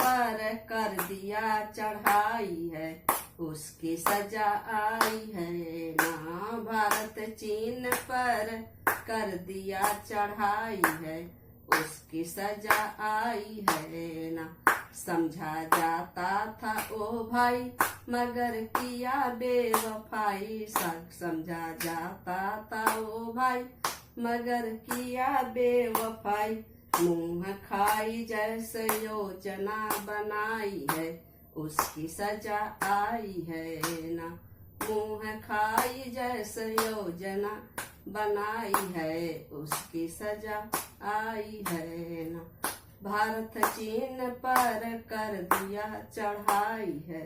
पर कर दिया चढ़ाई है, उसकी सजा आई है ना। भारत चीन पर कर दिया चढ़ाई है, उसकी सजा आई है ना। समझा जाता था ओ भाई मगर किया बेवफाई, समझा जाता था ओ भाई मगर किया बेवफाई। मुंह खाई जैसे योजना बनाई है, उसकी सजा आई है ना। मुंह खाई जैसे योजना बनाई है, उसकी सजा आई है ना। भारत चीन पर कर दिया चढ़ाई है,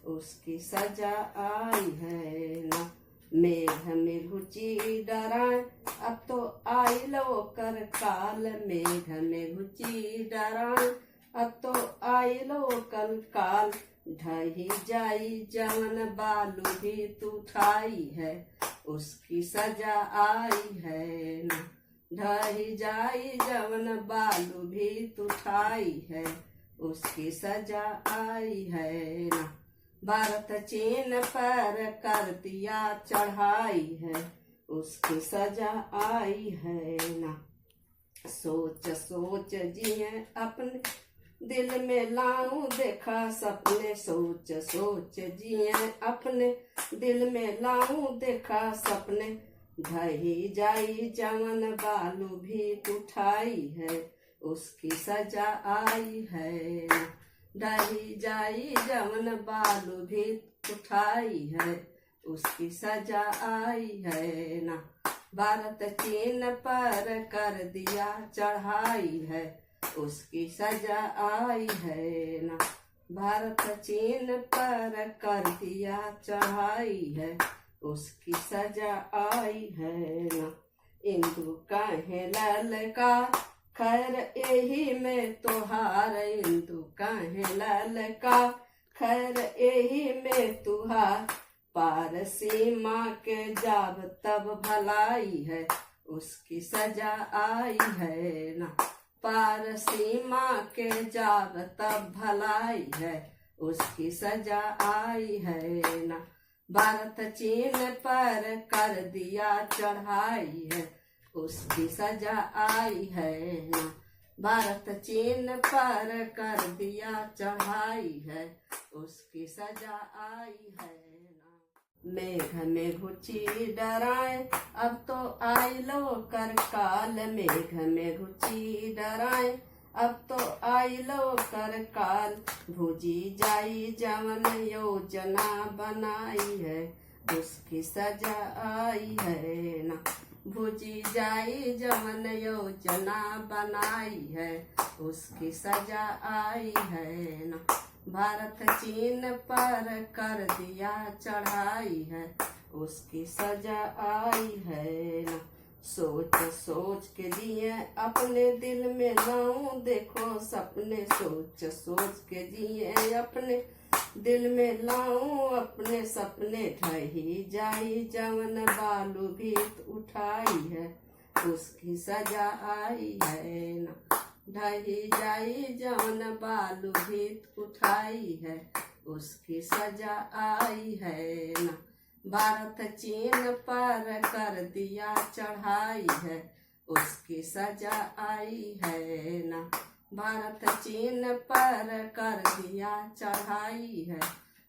उसकी सजा आई है ना। मेघ में घुची डराए अब तो आई लो कर काल, मेघ में घुची डराए अब तो आई लो कल काल। ढही जाई जवन बालू भी तू ठाई है, उसकी सजा आई है ना। ढही जाई जवन बालू भी तू ठाई है, उसकी सजा आई है ना। भारत चीन पर कर दिया चढ़ाई है, उसकी सजा आई है ना। सोच सोच जिए अपने दिल में लाऊं देखा सपने, सोच सोच जिए अपने दिल में लाऊं देखा सपने। ढही जाई जवन बालू भी उठाई है, उसकी सजा आई है ना। ढही जाई जवन बालू भी उठाई है, उसकी सजा आई है ना। भारत चीन पर कर दिया चढ़ाई है, उसकी सजा आई है ना। भारत चीन पर कर दिया चढ़ाई है, उसकी सजा आई है ना। इंदु काहे ललकार खैर यही में तोहार, इंदु काहे ललकार खैर यही में तुहार। पार सीमा के जाब तब भलाई है, उसकी सजा आई है ना। पार सीमा के जाब तब भलाई है, उसकी सजा आई है ना। भारत चीन पर कर दिया चढ़ाई है, उसकी सजा आई है ना। भारत चीन पर कर दिया चढ़ाई है, उसकी सजा आई है ना। मेघ में घुची डराए अब तो आई लो कर काल, मेघ में घुची डराए अब तो आई लो कर काल। भुजी जाई जवन योजना बनाई है, उसकी सजा आई है ना। भुजी जाई जवन योजना बनाई है, उसकी सजा आई है ना। भारत चीन पर कर दिया चढ़ाई है, उसकी सजा आई है ना। सोच सोच के जिए अपने दिल में लाऊं देखो सपने, सोच सोच के जिए अपने दिल में लाऊं अपने सपने। ढही जाई जवन बालू भी उठाई है, उसकी सजा आई है ना। ढही जाई जवन बालू भी उठाई है, उसकी सजा आई है ना। भारत चीन पर कर दिया चढ़ाई है, उसकी सजा आई है ना। भारत चीन पर कर दिया चढ़ाई है,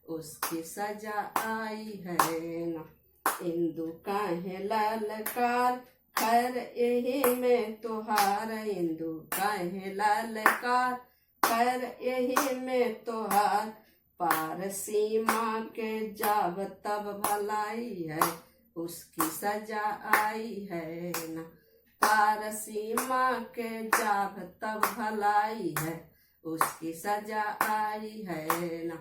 उसकी सजा आई है ना। इंदु काहे ललकार खैर यही में तोहार, इंदु काहे ललकार खैर यही में तोहार। पार सीमा के जाब तब भलाई है, उसकी सजा आई है ना। पार सीमा के जाब तब भलाई है, उसकी सजा आई है ना।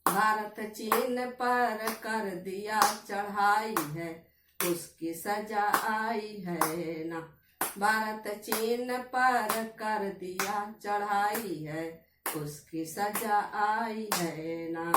भारत चीन पर कर दिया चढ़ाई है, उसकी सजा आई है ना। भारत चीन पर कर दिया चढ़ाई है, उसकी सजा आई है ना।